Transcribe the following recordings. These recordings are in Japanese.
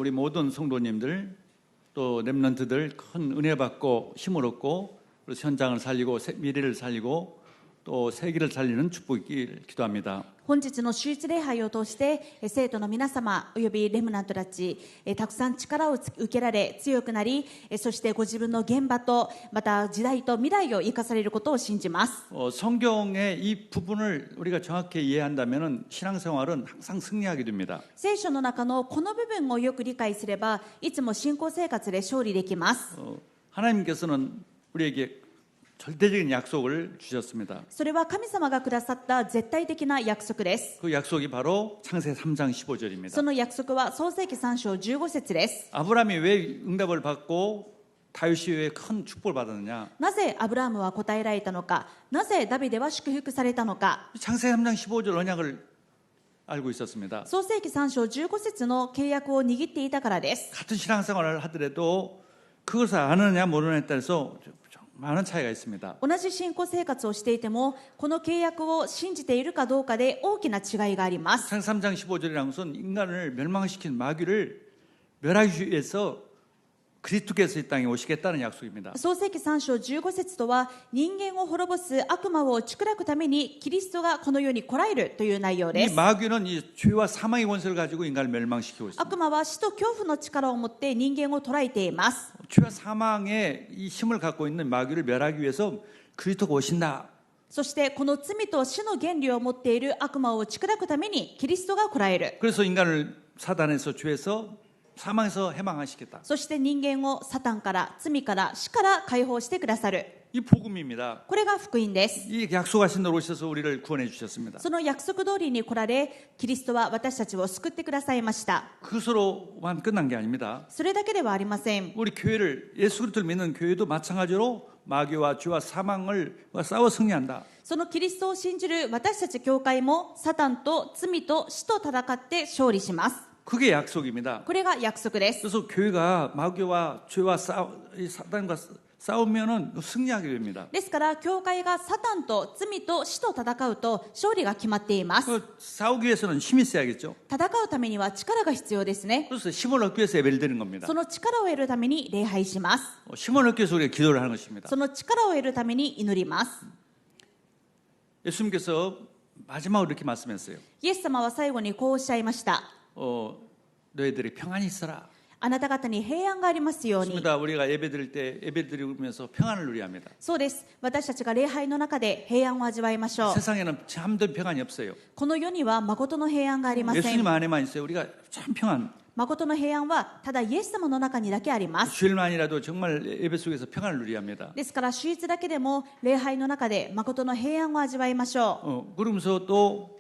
우리 모든 성도님들 또 렘넌트들 큰 은혜 받고 힘을 얻고 현장을 살리고 미래를 살리고 또 세계를 살리는 축복이 있기를 기도합니다. 本日の主日礼拝を通して生徒の皆様およびレムナントたちたくさん力を受けられ強くなりそしてご自分の現場とまた時代と未来を生かされることを信じます。 성경의 이 부분을 우리가 정확히 이해한다면 신앙생활은 항상 승리하게 됩니다. 聖書の中のこの部分をよく理解すればいつも信仰生活で勝利できます。 하나님께서는 우리에게 절대적인 약속을 주셨습니다. それは神様がくださった絶対的な約束です。 그 약속이 바로 창세 3장 15절입니다. その約束は創世記3章15節です。 아브라함이 왜 응답을 받고 다윗이 왜 큰 축복을 받았느냐? なぜアブラハムは答えられたのか、なぜダビデは祝福されたのか。 창세 3장 15절 언약을 알고 있었습니다. 創世記3章15節の契約を握っていたからです。 같은 신앙생활을 하더라도 그것을 아느냐 모르느냐에 따라서 많은 차이가 있습니다. 同じ信仰生活をしていてもこの契約を信じているかどうかで大きな違いがあります。 창세 3장 15절이라는 것은 인간을 멸망시킨 마귀를 멸하기 위해서 그리스도께서 이 땅에 오시겠다는 약속입니다. 創世記3章15節とは人間を滅ぼす悪魔を打ち砕くためにキリストがこの世に来られるという内容で 이 す。 마귀는 이 죄와 사망의 원수를 가지고 인간을 멸망시키고 있습니다. 悪魔は死と恐怖の力を持って人間を捉えています。 죄와 사망의 이 힘을 갖고 있는 마귀를 멸하기 위해서 그리스도가 오신다. そしてこの罪と死の原理を持っている悪魔を打ち砕くためにキリストが来られる。 그래서 인간을 사단에서 죄에서 사망에서 해방하시겠다. そして人間をサタンから罪から死から解放してくださる。 이 복음입니다. これが福音です。 이 약속하신 대로 오셔서 우리를 구원해 주셨습니다. その約束通りに来られキリストは私たちを救ってくださいました。 그것으로만 끝난 게 아닙니다. それだけではありません。 우리 교회를 예수 그리스도를 믿는 교회도 마찬가지로 마귀와 죄와 사망을 싸워 승리한다. そのキリストを信じる私たち教会もサタンと罪と死と戦って勝利します。 그게 약속입니다. これが約束です。 그래서 교회가 마귀와 죄와 사단과 싸우면은 승리하게 됩니다. ですから教会がサタンと罪と死と戦うと勝利が決まっています。 싸우기 위해서는 힘이 있어야겠죠. 戦うためには力が必要ですね。 그래서 힘을 얻기 위해서 예배를 드리는 겁니다. その力を得るために礼拝します。 힘을 얻기 위해서 우리가 기도를 하는 것입니다. その力を得るために祈ります。 예수님께서 마지막으로 이렇게 말씀했어요. イエス様は最後にこうおっしゃいました。 너희들이 평안히 있어라. あなた方に平安がありますように。 맞습니다. 우리가 예배 드릴 때 예배 드리면서 평안을 누려야 합니다. そうです。私たちが礼拝の中で平安を味わいましょう。 세상에는 참된 평안이 없어요. この世には誠の平安がありませ 예수님 ん。 안에만 있어요. 우리가 참 평안. 誠の平安はただイエス様の中にだけあります。 주일만이라도 정말 예배 속에서 평안을 누려야 합니다. ですから主日だけでも礼拝の中で誠の平安を味わいましょ 그러면서 또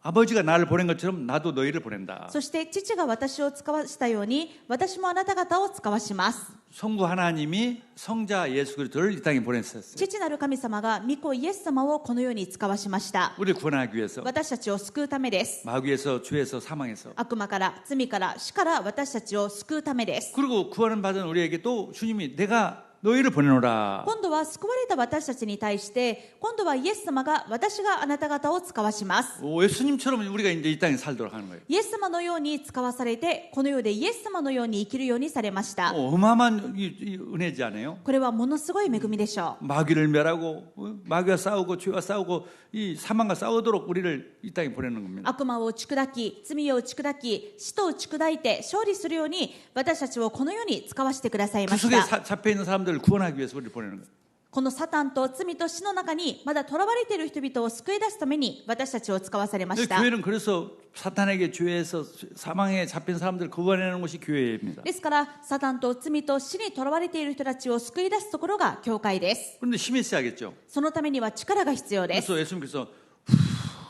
아버지가 나를 보낸 것처럼 나도 너희를 보낸다. う。そして父が私を使わしたように私もあなた方を使わします。 성부 하나님이 성자 예수 그리스도를 이 땅에 보냈었어요. 父なる神様が御子イエス様をこの世に使わしました。 우리를 구원하기 위해서 私たちを救うためです。 마귀에서 죄에서 사망에서 悪魔から罪から死から私たちを救うためです。 그리고 구원을 받은 우리에게 또 주님이 내가 너희를 보내노라. 今度は救われた私たちに対して今度はイエス様が私があなた方を使わします。 예수님처럼 우리가 이제 이 땅에 살도록 하는 거예요. イエス様のように使わされてこの世でイエス様のように生きるようにされました。 어마어마한 이 은혜지 않아요? これはものすごい恵みでしょう。 마귀를 멸하고 마귀와 싸우고 죄와 싸우고 이 사망과 싸우도록 우리를 이 땅에 보내는 겁니다. 悪魔を打ち砕き罪を打ち砕き死と打ち砕いて勝利するように私たちをこの世に使わせてください 그 まし 속에 た。 잡혀 있는 사람들을 구원하기 위해서 우리를 보내는 거예요. このサタンと罪と死の中にまだ囚われている人々を救い出すために私たちを使わされました。 교회는 그래서 사탄에게 죄에서 사망에 잡힌 사람들을 구원하는 것이 교회입니다. ですからサタンと罪と死に囚われている人たちを救い出すところが教会です。 그런데 힘이 있어야겠죠. そのためには力が必要です。 그래서 예수님께서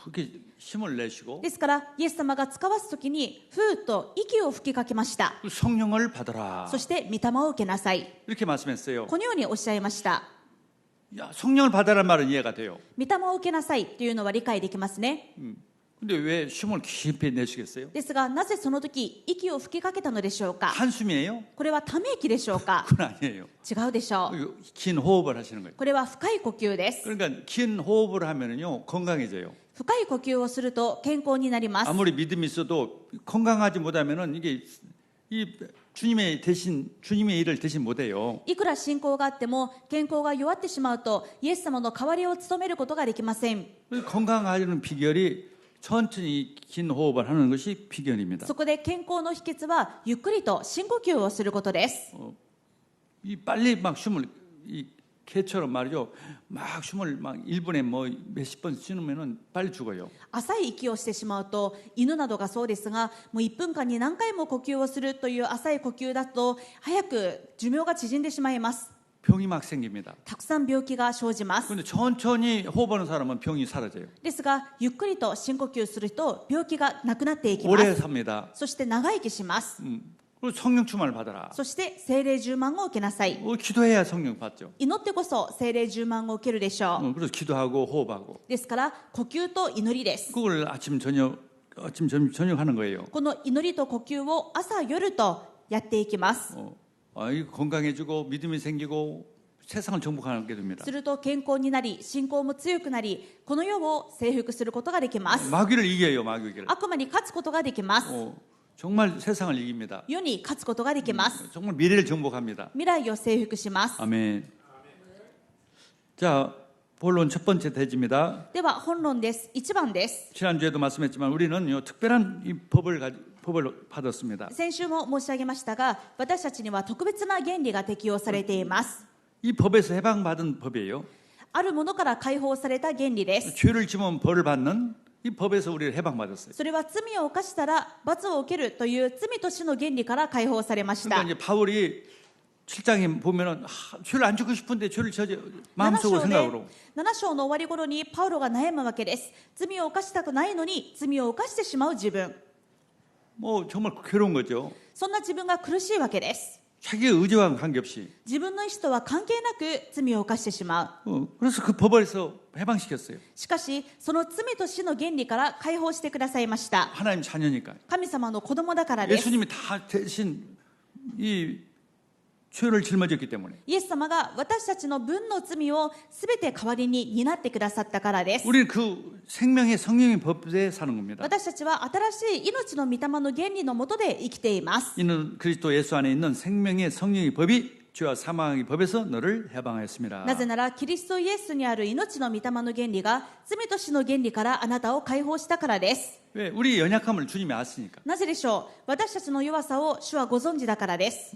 이렇게 힘을 내시고 ですからイエス様が使わすときにふーっと息を吹きかけました。 성령을 받아라. そして御霊を受けなさい。 이렇게 말씀했어요. このようにおっしゃいました。 야, 성령을 받아라는 말은 이해가 돼요. 御霊を受けなさいというのは理解できますね。 근데 왜 힘을 깊이 내시겠어요? ですがなぜその時息を吹きかけたのでしょうか。 한숨이에요? これはため息でしょうか。 그건 아니에요. 違うでしょう。 이거 긴 호흡을 하시는 거예요. これは深い呼吸です。 그러니까 긴 호흡을 하면은요 건강해져요. 深い呼吸をすると健康になります。 아무리 믿음이 있어도 건강하지 못하면은 이게 이 주님의 일을 대신 못해요. いくら信仰があっても健康が弱ってしまうとイエス様の代わりを務めることができません。 건강하려는 비결이 천천히 긴 호흡을 하는 것이 비결입니다. そこで健康の秘訣はゆっくりと深呼吸をすることです。 이 빨리 막 숨을 이 개처럼 말이죠. 막 숨을 막 1분에 뭐 몇십 번 쉬면은 빨리 죽어요. 浅い息をしてしまうと犬などがそうですがもう1分間に何回も呼吸をするという浅い呼吸だと早く寿命が縮んでしまいます。 병이 막 생깁니다. たくさん病気が生じます。 그런데 천천히 호흡하는 사람은 병이 사라져요. ですがゆっくりと深呼吸すると病気がなくなっていきま 오래 す。 삽니다. そして長生きします。 그리고 성령 충만을 받아라. そして聖霊充満を受けなさい。 기도해야 성령 받죠. 祈ってこそ聖霊充満を受けるでしょう。 그래서 기도하고 호흡하고 ですから呼吸と祈りです。 그걸 아침 저녁 하는 거예요. この祈りと呼吸を朝夜とやっていきます。 건강해지고 믿음이 생기고 세상을 정복하게 됩니다. すると健康になり信仰も強くなりこの世を征服することができます。 마귀를 이겨요, 마귀를. 悪魔に勝つことができます。 정말 세상을 이깁니다. 世に勝つことができます。 정말 미래를 정복합니다. 未来を征服します。 아멘. 자, 본론 첫 번째 대지입니다. では本論です。1番です。 지난주에도 말씀했지만 우리는 특별한 이 법을 받았습니다. 先週も申し上げましたが私たちには特別な原理が適用されています。 이 법에서 해방받은 법이에요. あるものから解放された原理です。 죄를 지으면 벌을 받는 이 법에서 우리를 해방받았어요. それは罪を犯したら罰を受けるという罪と死の原理から解放されました。 그러니까 이제 바울이 7장에 보면은 죄를 안 짓고 싶은데 죄를 저지 7 마음속으로 생각으로 章の終わり頃にパウロが悩むわけです。罪を犯したくないのに罪を犯してしまう自分。 뭐 정말 괴로운 거죠. そんな自分が苦しいわけです。 자기의 의지와 관계없이. 自分の意思とは関係なく罪を犯してしまう。 그래서 그 법에서 해방시켰어요. しかしその罪と死の原理から解放してくださいました。 하나님 자녀니까. 神様の子供だからです。 예수님이 다 대신 이 죄를 짊어졌기 때문에. イエス様が私たちの分の罪をすべて代わりに担ってくださったからです。 우리는 그 생명의 성령의 법에 사는 겁니다. 私たちは新しい命の御霊の原理の下で生きています。 이는 그리스도 예수 안에 있는 생명의 성령의 법이 죄와 사망의 법에서 너를 해방하였습니다. なぜならキリストイエスにある命の御霊の原理が罪と死の原理からあなたを解放したからです。 왜? 우리 연약함을 주님이 아시니까. なぜでしょう。私たちの弱さを主はご存知だからです。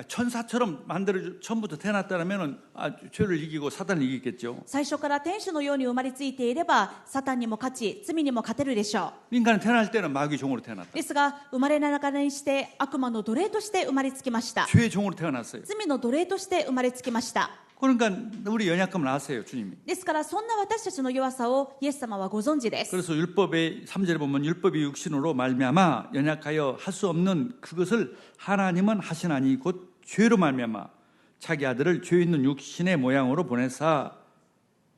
천사처럼 만들어 처음부터 태어났다면은 죄를 이기고 사단을 이기겠죠. 最初から天使のように生まれついていればサタンにも勝ち罪にも勝てるでしょ 인간은 태어날 때는 마귀 종으로 태어났다. う。ですが生まれながらにして悪魔の奴隷として生まれつきました。 죄의 종으로 태어났어요. 罪の奴隷として生まれつきました。 그러니까 우리 연약함을 아세요, 주님이. ですからそんな私たちの弱さをイエス様はご存知です。 그래서 율법의 3절에 보면 율법이 육신으로 말미암아 연약하여 할 수 없는 그것을 하나님은 하시나니 곧 죄로 말미암아 자기 아들을 죄 있는 육신의 모양으로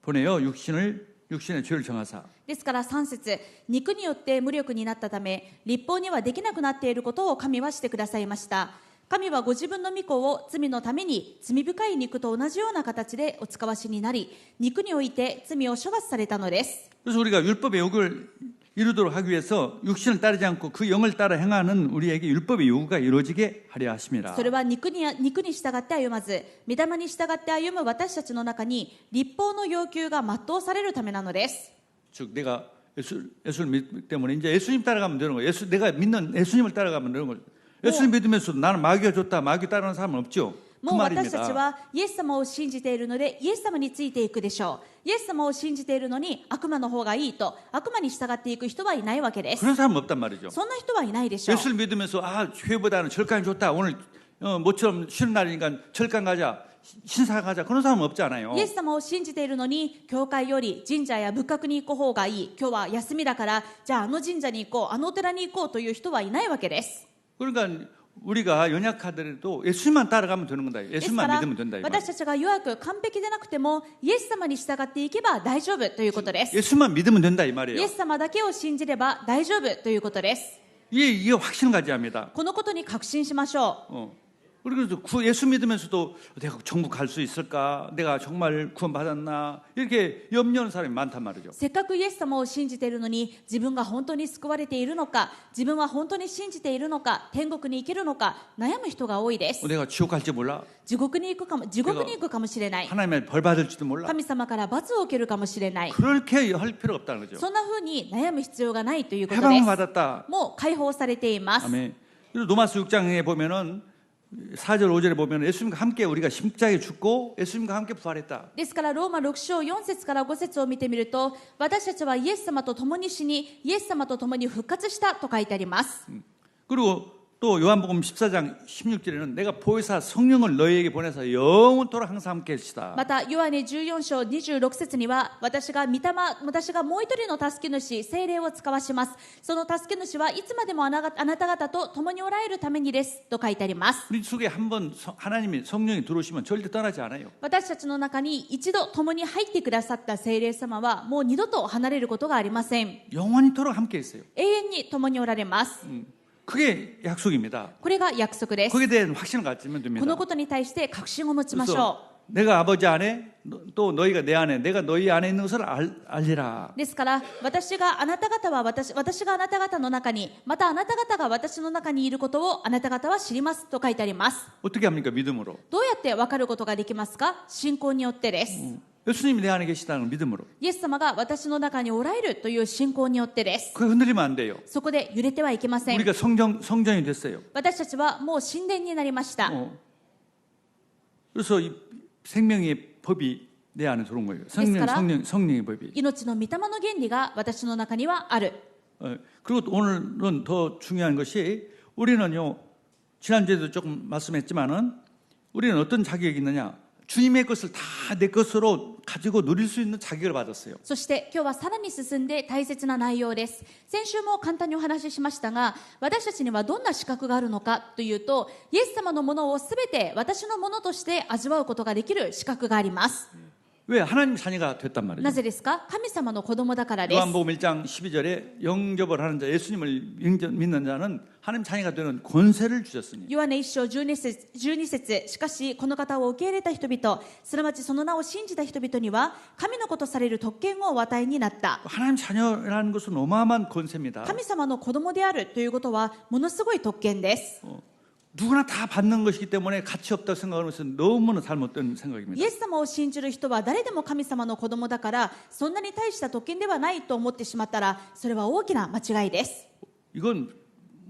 보내요 육신의 죄를 정하사. ですから3節、肉によって無力になったため立法にはできなくなっていることを神はしてくださいました。神はご自分の御子を罪のために罪深い肉と同じような形でお使わしになり肉において罪を処罰されたのです。 그래서 우리가 율법의 욕을 이루도록 하기 위해서 육신을 따르지 않고 그 영을 따라 행하는 우리에게 율법의 요구가 이루어지게 하려 하심이라. それは肉に従って歩まず御霊に従って歩む私たちの中に立法の要求が全うされるためなのです。 즉 내가 예수를 믿기 때문에 이제 예수님 따라가면 되는 거예요. 내가 믿는 예수님을 따라가면 되는 거예요. 예수를 믿으면서도 나는 마귀가 좋다, 마귀 따르는 사람은 없죠. 그 もう私たち 말입니다. はイエス様を信じているのでイエス様についていくでしょう。イエス様を信じているのに悪魔の方がいいと悪魔に従っていく人はいないわけです。 그런 사람은 없단 말이죠. そんな人はいないでしょう。 예수를 믿으면서 죄보다는 절간이 좋다. 오늘 모처럼 쉬는 날이니까 절간 가자, 신사 가자. 그런 사람은 없잖아요. イエス様を信じているのに教会より神社や仏閣に行く方がいい、今日は休みだからじゃあ神社に行こう、お寺に行こうという人はいないわけです。 그러니까 우리가 연약하더라도 예수님만 따라가면 되는 거다. ですか 예수님만 ら 믿으면 된다. 私たちが弱く完璧でなくてもイエス様に従っていけば大丈夫ということです。 예수님만 믿으면 된다 이 イエ 말이에요. ス様だけを信じれば大丈夫ということです。 이게 확신을 가져야 합니다. このことに確信しましょう。 그래서 예수 믿으면서도 내가 천국 갈 수 있을까? 내가 정말 구원받았나? 이렇게 염려하는 사람이 많단 말이죠. せっかくイエス様を信じているのに、自分が本当に救われているのか、自分は本当に信じているのか、天国に行けるのか悩む人が多いです。 내가 지옥 갈지 몰라? 地獄に行くかもしれない。 하나님의 벌 받을지도 몰라? 神様から罰を受けるかもしれない。 그렇게 할 필요가 없다는 거죠. そんな風に悩む必要がないということで 해방을 す。 받았다. もう解放されています。 아멘. 그리고 로마서 6장에 보면은 4절 5절에 보면 예수님과 함께 우리가 십자가에 죽고 예수님과 함께 부활했다. ですからローマ6章4節から5節を見てみると、私たちはイエス様と共に死に、イエス様と共に復活したと書いてあります。 그리고 또 요한복음 14장 16절에는 내가 보혜사 성령을 너희에게 보내서 영원토록 항상 함께 하시다. またヨハネ14章26節には、私がもう一人の助け主聖霊を使わします。その助け主はいつまでもあなた方と共におられるためにですと書いてあります。 우리 속에 한번 하나님이 성령이 들어오시면 절대 떠나지 않아요. 私たちの中に一度共に入ってくださった聖霊様はもう二度と離れることがありません。 영원토록 함께 있어요. 永遠に共におられます。 그게 약속입니다. これが約束です。 거기에 대한 확신을 가지면 この 됩니다. ことに対して確信を持ちましょ 그래서 내가 아버지 안에 또 너희가 내 안에 내가 너희 안에 있는 것을 알리라. う。ですから私があなた方の中に、またあなた方が私の中にいることをあなた方は知りますと書いてあります。 어떻게 합니까? 믿음으로. どうやって分かることができますか？信仰によってです。 예수님이 내 안에 계시다는 믿음으로. イエス様が私の中におられるという信仰によってです。 그게 흔들리면 안 돼요. そこで揺れてはいけません。 우리가 성전이 됐어요. 私たちはもう神殿になりました。 그래서 이 생명의 법이 내 안에 들어온 거예요. 성령의 법이. 命の御霊の原理が私の中にはある。 그리고 오늘은 더 중요한 것이 우리는요. 지난주에도 조금 말씀했지만은 우리는 어떤 자격이 있느냐? 주님의 것을 다 내 것으로 가지고 누릴 수 있는 자격을 받았어요. そして今日はさらに進んで大切な内容です。先週も簡単にお話ししましたが、私たちにはどんな資格があるのかというと、イエス様のものをすべて私のものとして味わうことができる資格があります。 왜? 하나님 자녀가 됐단 말이죠. なぜですか？神様の子供だからです。 요한복음 1장 12절에 영접을 하는 자, 예수님을 믿는 자는 하나님 자녀가 되는 권세를 주셨으니. ヨハネ1章12節、しかしこの方を受け入れた人々、すなわちその名を信じた人々には神の子とされる特権をお与えになった。 하나님 자녀라는 것은 어마어마한 권세입니다. 神様の子供であるということはものすごい特権です。 누구나 다 받는 것이기 때문에 가치 없다고 생각하는 것은 너무나 잘못된 생각입니다. イエス様を信じる人は誰でも神様の子供だから、そんなに大した特権ではないと思ってしまったら、それは大きな間違いです。 이건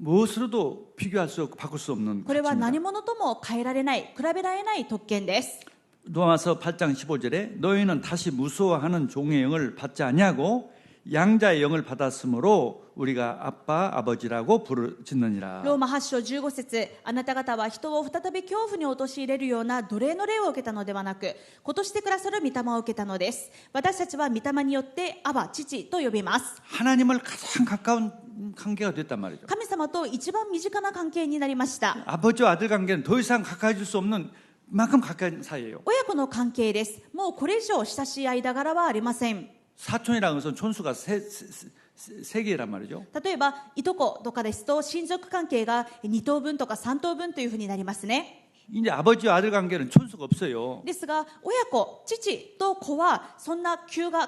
무엇으로도 비교할 수 없고 바꿀 수 없는 これは 가치입니다. 何者とも変えられない、比べられない特権です。 로마서 8장 15절에 너희는 다시 무서워하는 종의 영을 받지 아니하고 양자의 영을 받았으므로 우리가 아빠 아버지라고 짓느니라. ローマ8章15節、あなた方は人を再び恐怖に陥れるような奴隷の霊を受けたのではなく、子としてくださる御霊を受けたのです。私たちは御霊によってアバ、父と呼びます。 하나님을 가장 가까운 관계가 됐단 말이죠. 神様と一番身近な関係になりました。 아버지와 아들 관계는 더 이상 가까워질 수 없는 만큼 가까운 사이예요. 親子の関係です。もうこれ以上親しい間柄はありません。 사촌이라는 것은 촌수가 세 개란 말이죠. 例えばいとことかですと、親族関係が2等分とか3等分というふうになりますね。 이제 아버지와 아들 관계는 촌수가 없어요. ですが親子、父と子はそんな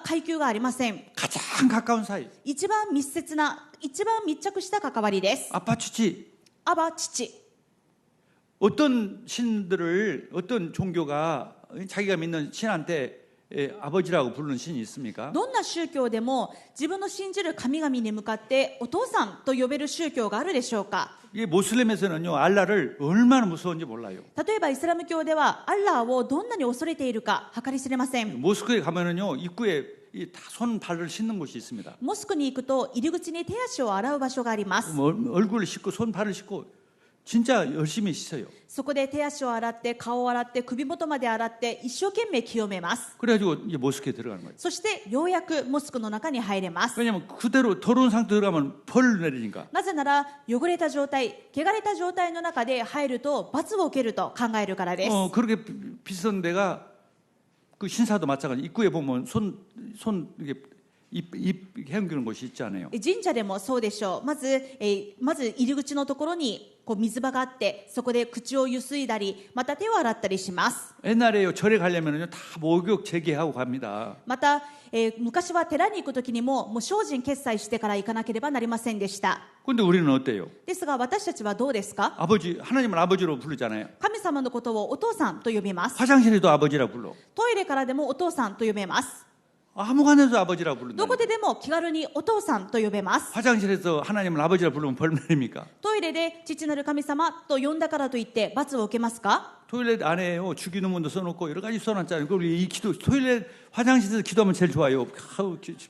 階級がありません。 가장 가까운 사이. 一番密接な、一番密着した関わりです。 아빠 치치. アバ、父。 어떤 신들을 어떤 종교가 자기가 믿는 신한테 아버지라고 부르는 신이 있습니까? どんな宗教でも自分の信じる神々に向かってお父さんと呼べる宗教があるでしょうか？ 이게 모슬렘에서는요 알라를 얼마나 무서운지 몰라요. 例えばイスラム教ではアッラーをどんなに恐れているか計り知れません。 모스크에 가면은요 입구에 다 손 발을 씻는 곳이 있습니다. モスクに行くと入り口に手足を洗う場所があります。 얼굴을 씻고 손 발을 씻고 진짜 열심히 씻어요. そこで手足を洗って、顔を洗って、首元まで洗って一生懸命清めます。 그래가지고 이제 모스크에 들어가는 거예요. そしてようやくモスクの中に入れます。 왜냐하면 그대로 더러운 상태 들어가면 벌 내리니까. なぜなら汚れた状態、汚れた状態の中で入ると罰を受けると考えるからです。 그렇게 비싼 데가 그 신사도 마찬가지. 입구에 보면 손 이게 헤엄기는 곳이 있잖아요. 神社でもそうでしょう。まず入り口のところにこう水場があって、そこで口をゆすいだり、また手を洗ったりします。 옛날에요 절에 가려면요 다 목욕 제기하고 갑니다. また、昔は寺に行くときにも精進決済してから行かなければなりませんでした。 근데 우리는 어때요? ですが私たちはどうですか？ 아버지 하나님을 아버지로 부르잖아요. 神様のことをお父さんと呼びます。 화장실에도 아버지라 불러. トイレからでもお父さんと呼べます。 아무간에도 아버지라 부른다. どこででも気軽にお父さんと呼べます。 화장실에서 하나님을 아버지라 부르면 벌 내립니까? トイレで父なる神様と呼んだからといって罰を受けますか？ 토일렛 안에요 죽이는 문도 써놓고 여러 가지 써놨잖아요. 그리고 이 기도 토일렛 화장실에서 기도하면 제일 좋아요.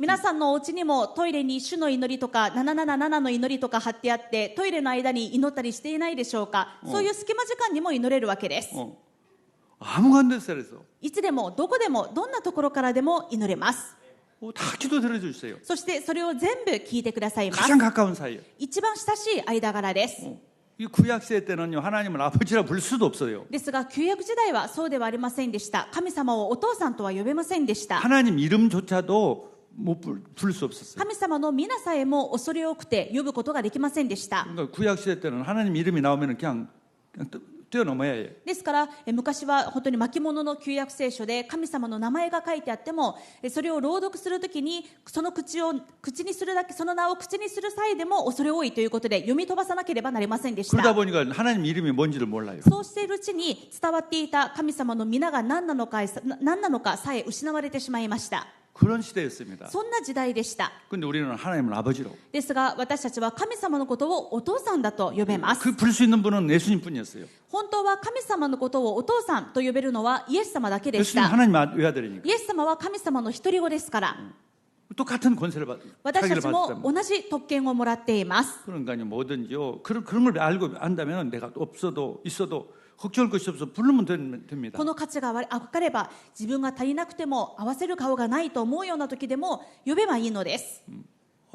皆さんのお家にもトイレに主の祈りとか777の祈りとか貼ってあって、トイレの間に祈ったりしていないでしょうか？そういう隙間時間にも祈れるわけです。 아무간데서 그래서 いつでもどこでもどんなところからでも祈れます。 다 기도 들어주세요. そしてそれを全部聞いてくださいます。 가장 가까운 사이요. 一番親しい間柄です。 이 구약 시대 때는요 하나님을 아버지라 부를 수도 없어요. ですが旧約時代はそうではありませんでした。神様をお父さんとは呼べませんでした。 하나님 이름조차도 못 부를 수 없었어요. 神様の皆さえも恐れ多くて呼ぶことができませんでした。 그러니까 구약 시대 때는 하나님 이름이 나오면 그냥 뛰어넘어야 해요. ですから昔は本当に巻物の旧約聖書で神様の名前が書いてあっても、それを朗読するときにその口にするだけ、その名を口にする際でも恐れ多いということで読み飛ばさなければなりませんでした。 그러다 보니까 하나님 이름이 뭔지를 몰라요. そうしているうちに伝わっていた神様の皆が何なのかさえ失われてしまいました。 그런 시대였습니다. そんな時代でした。 근데 우리는 하나님을 아버지로. ですが私たちは神様のことをお父さんだと呼べます。 그 부를 수 있는 분은 예수님뿐이었어요. 本当は神様のことをお父さんと呼べるのはイエス様だけでし 예수님 た。 하나님 외아들이니까. イエス様は神様の一人子ですから、 똑같은 권세를 私た 자기를 ちも 받았다면. 同じ特権をもらっています。 그러니까요 뭐든지요 그런 걸 알고 안다면 내가 없어도 있어도 걱정할 것이 없어 부르면 됩니다. この価値が分かれば、自分が足りなくても合わせる顔がないと思うような時でも呼べばいいのです。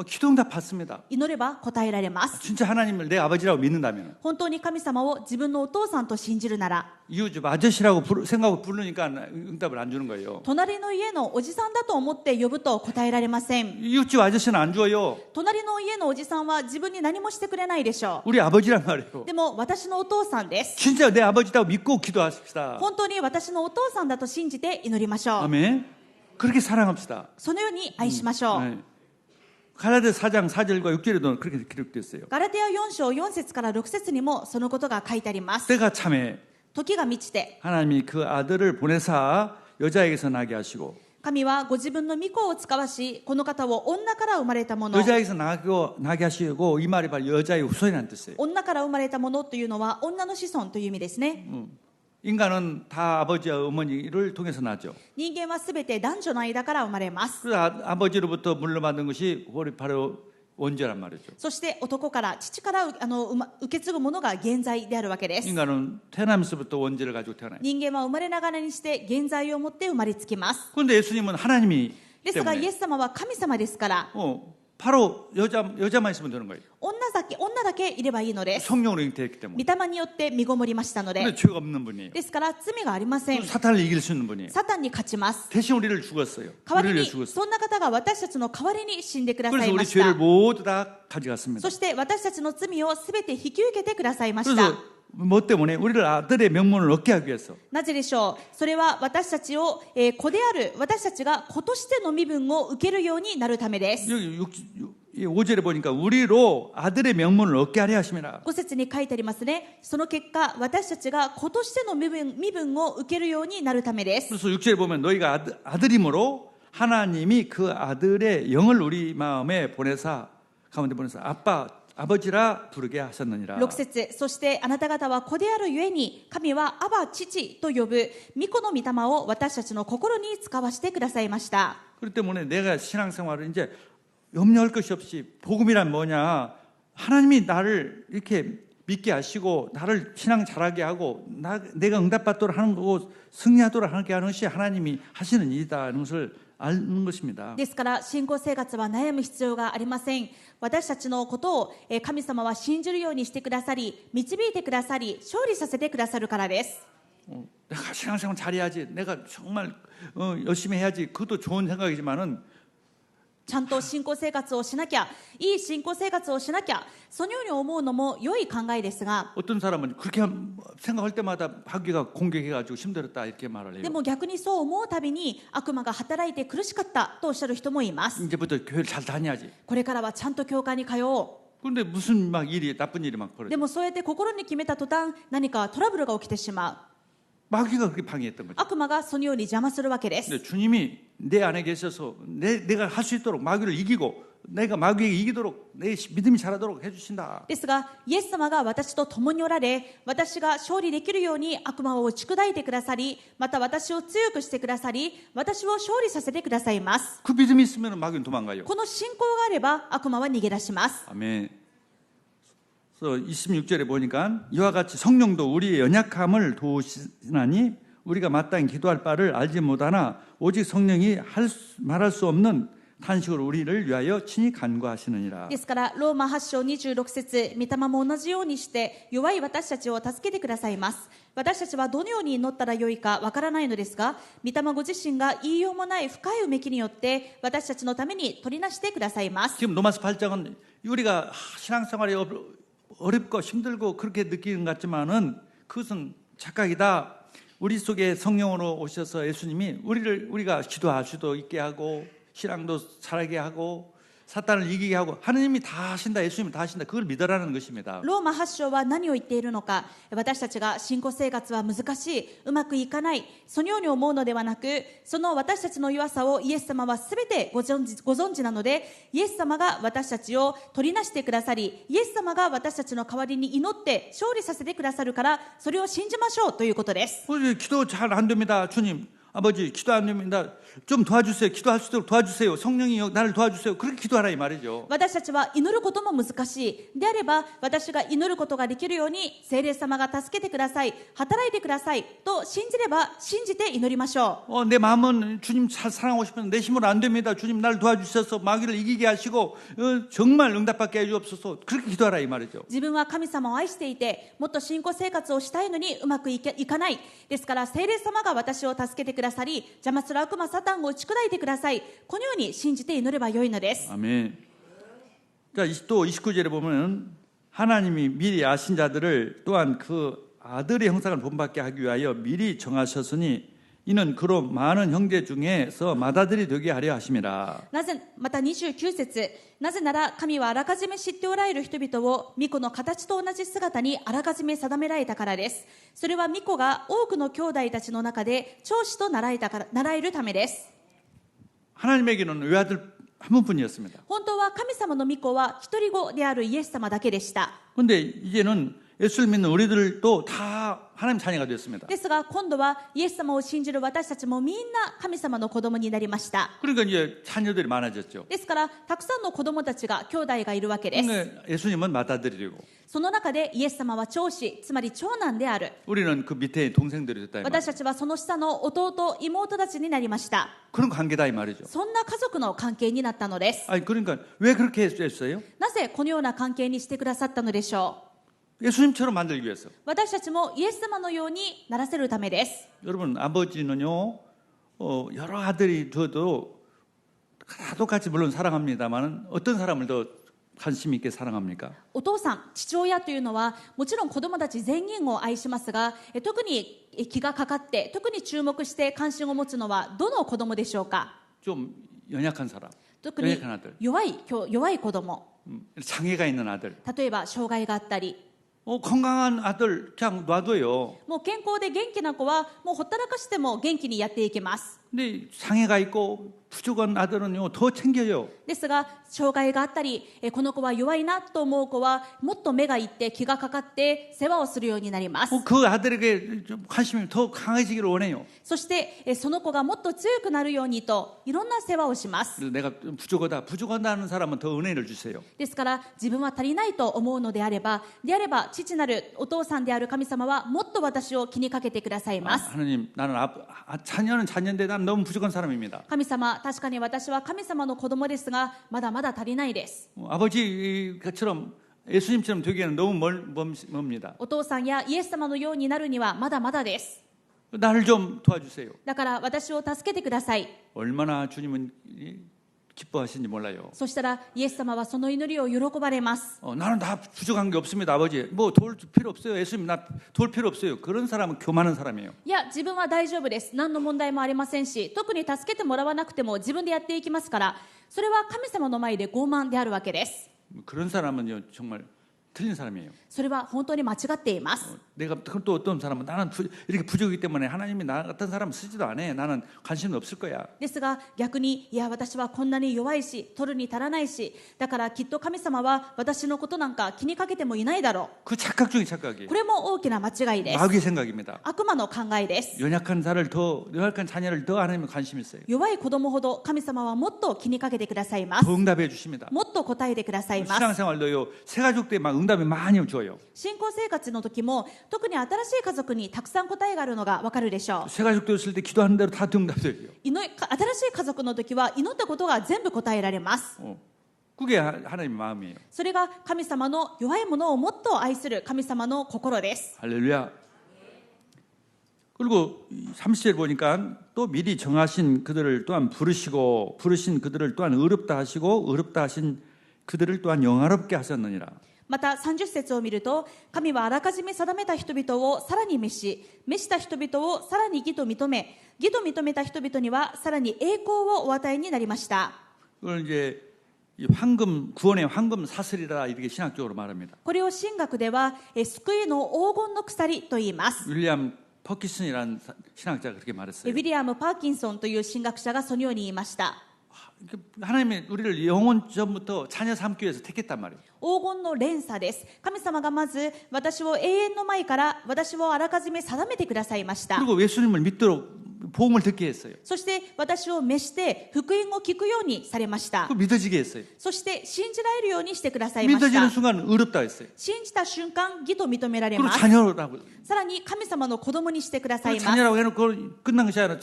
기도응답 받습니다. 祈れば答えられます。 진짜 하나님을 내 아버지라고 믿는다면 本当に神様を自分のお父さんと信じるなら、 이웃집 아저씨라고 생각하고 부르니까 응답을 안 주는 거예요. 隣の家のおじさんだと思って呼ぶと答えられません。 이웃집 아저씨는 안 줘요. 隣の家のおじさんは自分に何もしてくれないでしょ 우리 아버지란 말이에요. う。でも私のお父さんです。 진짜 내 아버지라고 믿고 기도하십시다. 本当に私のお父さんだと信じて祈りましょう。 아멘. 그렇게 사랑합시다. そのように愛しましょう。 네. 갈라디아 4장 4절과 6절에도 그렇게 기록됐어요. ガラテヤ4章4節から6節にもそのことが書いてあります。 때가 참에 時が満ちて、 하나님이 그 아들을 보내사 여자에게서 나게 하시고 神はご自分の御子を使わし、この方を女から生まれたもの。 여자에게서 나게 하시고 이 말이 바로 여자의 후손이라는 뜻이에요. 女から生まれたものというのは女の子孫という意味ですね。 인간은 다 아버지와 어머니를 통해서 나죠. 人間はすべて男女の間から生まれます。 그래서 아버지로부터 물려받은 것이 바로 원죄란 말이죠. そして男から父から受け継ぐものが現在であるわけです。 인간은 태어나면서부터 원죄를 가지고 태어나요. 人間は生まれながらにして現在を持って生まれつきます。 그런데 예수님은 하나님이 ですがイエ 때문에 ス様は神様ですから、 바로 여자만 있으면 되는 거예요. 女だけいればいいのです。 성령으로 잉태했기 때문에. 御霊によって身ごもりましたの 근데 で、 죄가 없는 분이에요. ですから罪がありません。 사탄을 이길 수 있는 분이에요. サタンに勝ちます。 대신 우리를 죽었어요. 代わり 우리를 に 죽었어요. そんな方が私たちの代わりに死んでくださ 그래서 いま 우리 し 죄를 た。 모두 다 가져갔습니다. そして私たちの罪をすべて引き受けてくださいました。 그래서 뭐 때문에 우리를 아들의 명분을 얻게 하기 위해서 なぜでしょう。それは私たちを、子である私たちが子としての身分を受けるようになるためです。 여기 5절에 보니까 우리로 아들의 명분을 얻게 하려 하심이라. 5節に書いてありますね。その結果、私たちが子としての身分を受けるようになるためです。 그래서 6절에 보면 너희가 아들이므로 하나님이 그 아들의 영을 우리 마음에 보내사 가운데 보내사 아버지라 부르게 하셨느니라. 6節、そしてあなた方は子であるゆえに、神はアバ父と呼ぶ御子の御霊を私たちの心に使わせてくださいました。 그렇기 때문에 내가 신앙생활을 이제 염려할 것이 없이 복음이란 뭐냐, 하나님이 나를 이렇게 믿게 하시고 나를 신앙 잘하게 하고 내가 응답받도록 하는 거고 승리하도록 하게 하는 것이 하나님이 하시는 일이다는 것을 아는 것입니다. ですから信仰生活は悩む必要がありません。私たちのことを神様は信じるようにしてくださり、導いてくださり、勝利させてくださるからです。 내가 신앙생활 잘해야지, 내가 정말 열심히 해야지, 그것도 좋은 생각이지만은 ちゃんと信仰生活をしなきゃ、いい信仰生活をしなきゃ、そのように思うのも良い考えですが、 어떤 사람은 그렇게 생각할 때마다 마귀가 공격해가지고 힘들었다 이렇게 말을 で 해요. も逆にそう思うたびに悪魔が働いて苦しかったとおっしゃる人もいます。 이제부터 교회를 잘 다녀야지. これからはちゃんと教会に通おう。 그런데 무슨 막 일이 나쁜 일이 막 で 벌어져. もそうやって心に決めた途端、何かトラブルが起きてしまう。 마귀가 그렇게 방해했던 거죠. 悪魔がそのように邪魔するわけです。 근데 주님이 내 안에 계셔서 내가 할 수 있도록 마귀를 이기고 내가 마귀에게 이기도록 내 믿음이 자라도록 해주신다. ですが、イエス様が私と共におられ、私が勝利できるように悪魔を打ち砕いてくださり、また私を強くしてくださり、私を勝利させてくださいます。 그 믿음이 있으면 마귀는 도망가요. この信仰があれば悪魔は逃げ出します。 아멘. 그래서 26절에 보니까 이와 같이 성령도 우리의 연약함을 도우시나니 우리가 마땅히 기도할 바를 알지 못하나 오직 성령이 말할 수 없는 탄식으로 우리를 위하여 친히 간구하시느니라. ですからローマ8章26節、御霊も同じようにして弱い私たちを助けてくださいます。私たちはどのように祈ったらよいかわからないのですが、御霊ご自身が言いようもない深いうめきによって私たちのために取りなしてくださいます。 지금 로마서 8장은 우리가 신앙생활이 어렵고 힘들고 그렇게 느끼는 것 같지만은 그것은 착각이다. 우리 속에 성령으로 오셔서 예수님이 우리가 기도할 수도 있게 하고 신앙도 잘하게 하고 사탄을 이기게 하고 하느님이 다 하신다. 예수님이 다 하신다. 그걸 믿으라는 것입니다. ローマ8章は何を言っているのか。私たちが信仰生活は難しい、うまくいかない、そのように思うのではなく、その私たちの弱さをイエス様はすべてご存知なので、イエス様が私たちを取りなしてくださり、イエス様が私たちの代わりに祈って勝利させてくださるから、それを信じましょうということです。 기도 잘 안 됩니다. 주님. 아버지 기도 안 됩니다. 좀 도와주세요. 기도할 수 있도록 도와주세요. 성령이 나를 도와주세요. 그렇게 기도하라 이 말이죠. 私たちは祈ることも難しい。であれば、私が祈ることができるように、聖霊様が助けてください、働いてくださいと信じれば、信じて祈りましょう。 내 마음은 주님 사랑하고 싶은데 내 힘으로 안 됩니다. 주님 나를 도와주셔서 마귀를 이기게 하시고 정말 응답받게 해주옵소서. 그렇게 기도하라 이 말이죠. 自分は神様を愛していて、もっと信仰生活をしたいのにうまくいかない。ですから、聖霊様が私を助けてくださり、邪魔する悪魔サタンを打ち砕いてください。このように信じて祈ればよいのです。 아멘. 자, 또 29절에 보면 하나님이 미리 아신 자들을 또한 그 아들의 형상을 본받게 하기 위하여 미리 정하셨으니 이는 그로 많은 형제 중에서 맏아들이 되게 하려 하심이라. なぜまた29節、なぜなら神はあらかじめ知っておられる人々を御子の形と同じ姿にあらかじめ定められたからです。それは御子が多くの兄弟たちの中で長子となられるためです。 하나님에게는 외아들 한 분뿐이었습니다. 本当は神様の御子は一人子であるイエス様だけでした。 그런데 이제는 예수를 믿는 우리들도 다 하나님 자녀가 됐습니다. ですが今度はイエス様を信じる私たちもみんな神様の子供になりました。 그러니까 이제 자녀들이 많아졌죠. ですからたくさんの子供たちが兄弟がいるわけです。 근데 예수님은 맏아들이 되고 その中でイエス様は長子、つまり長男である。 우리는 그 밑에 동생들이 됐다 이 私 말이죠. たちはその下の弟、妹たちになりました。 그런 관계다 이 말이죠. そんな家族の関係になったのです。 아니 그러니까 왜 그렇게 했어요? なぜこのような関係にしてくださったのでしょう。 예수님처럼 만들기 위해서. 私たちもイエス様のようにならせるためです。 여러분 아버지는요 여러 아들이 줘도 다 똑같이 물론 사랑합니다만 어떤 사람을 더 관심 있게 사랑합니까? お父さん、父親というのはもちろん子供たち全員を愛しますが、特に気がかかって特に注目して関心を持つのはどの子供でしょうか。 좀 연약한 사람, 特に 연약한 아들, 弱い子供、 장애가 있는 아들. 例えば障害があったり、 건강한 아들 그냥 놔둬요. もう健康で元気な子はもうほったらかしても元気にやっていけます。 근데 장애가 있고 부족한 아들은요 더 챙겨요. ですが障害があったり、この子は弱いなと思う子はもっと目がいって気がかかって世話をするようになります。 그 아들에게 좀 관심이 더 강해지기를 원해요. そしてその子がもっと強くなるようにといろんな世話をします。 그래서 내가 좀 부족하다는 사람은 더 은혜를 주세요. ですから自分は足りないと思うのであれば父なるお父さんである神様はもっと私を気にかけてくださいます。 하나님 나는 자녀는 자녀인데 난 너무 부족한 사람입니다. 神様、確かに私は神様の子供ですがまだまだ足りないです。 아버지처럼 예수님처럼 되기에는 너무 멉니다. お父さんやイエス様のようになるにはまだまだです。 나를 좀 도와주세요. だから私を助けてください。 얼마나 주님은 기뻐하시는지 몰라요. そしたらイエス様はその祈りを喜ばれます。 나는 다 부족한 게 없습니다, 아버지. 뭐 도울 필요 없어요. 예수님 나 도울 필요 없어요. 그런 사람은 교만한 사람이에요. いや、自分は大丈夫です。何の問題もありませんし、特に助けてもらわなくても自分でやっていきますから、それは神様の前で傲慢であるわけです。 그런 사람은요 정말 틀린 사람이에요. それは本当に間違っています。 내가 또 어떤 사람은 나는 이렇게 부족이기 때문에 하나님이 나 같은 사람 쓰지도 않아. 나는 관심 없을 거야. ですが逆に、いや私はこんなに弱いし取るに足らないし、だからきっと神様は私のことなんか気にかけてもいないだろ 그 착각 중에 う。 착각이에요. これも大きな間違いです。 마귀의 생각입니다. 悪魔の考えです。 연약한 자녀를 더 하나님은 관심 있어요. 弱い子供ほど神様はもっと気にかけてくださいます。 더 응답해 주십니다. もっと答えてくださいます。 신앙생활도요 새가족 때 막 응답이 많이 줘요. 信仰生活の時も特に新しい家族にたくさん答えがあるのがわかるでしょう。 새가족 되었을 때 기도하는 대로 다 응답돼요. 新しい家族の時は祈ったことが全部答えられます。 그게 하나님의 마음이에요. それが神様の弱いものをもっと愛する神様の心です。 할렐루야. 그리고 30절 보니까 또 미리 정하신 그들을 또한 부르신 그들을 또한 의롭다 하시고 의롭다 하신 그들을 또한 영화롭게 하셨느니라. また30節を見ると、神はあらかじめ定めた人々をさらに召した人々をさらに義と認めた人々にはさらに栄光をお与えになりました。 그걸 이제 구원의 황금 사슬이라 이렇게 신학적으로 말합니다. これを神学では救いの黄金の鎖と言います。 윌리엄 퍼키슨이라는 신학자가 그렇게 ウ 말했어요. ィリアム・パーキンソンという神学者がそのように言いました。 하나님이 우리를 영원 전부터 자녀 삼기 위해서 택했단 말이에요. 黄金の連鎖です。神様がまず私を永遠の前から私をあらかじめ定めてくださいました。 그리고 예수님을 믿도록 복음을 듣게 했어요. そして私を召して福音を聞くようにされました。 그 믿어지게 했어요. そして信じられるようにしてくださいまし 믿어지는 た。 순간 의롭다 했어요. 信じた瞬間義と認められ 그리고 ます。 자녀라고. さらに神様の子供にしてください 그 ます。 자녀라고 해놓고 끝난 것이 아니라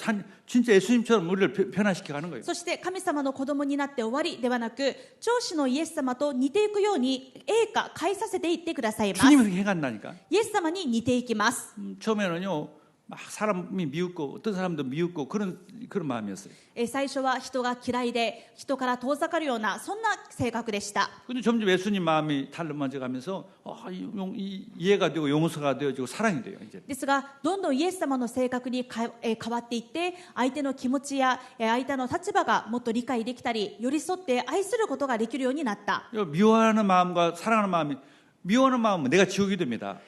진짜 예수님처럼 우리를 변화시켜 가는 거예요. そして神様の子供になって終わりではなく、長子のイエス様と似ていくように変えさせていってくださいます。 주님이 그렇게 해간다니까. イエス様に似ていきます。 처음에는요 막 사람이 미웃고 어떤 사람도 미웃고 그런 마음이었어요. 最初は人が嫌いで人から遠ざかるようなそんな性格でした。 근데 점점 예수님 마음이 달라져 가면서 이해가 되고 용서가 되어지고 사랑이 돼요. 이제. ですがどんどんイエス様の性格に変わっていって、相手の気持ちや相手の立場がもっと理解できたり、寄り添って愛することができるようになった。 미워하는 마음과 사랑하는 마음이 미워하는 마음은 내가 지옥이 됩니다.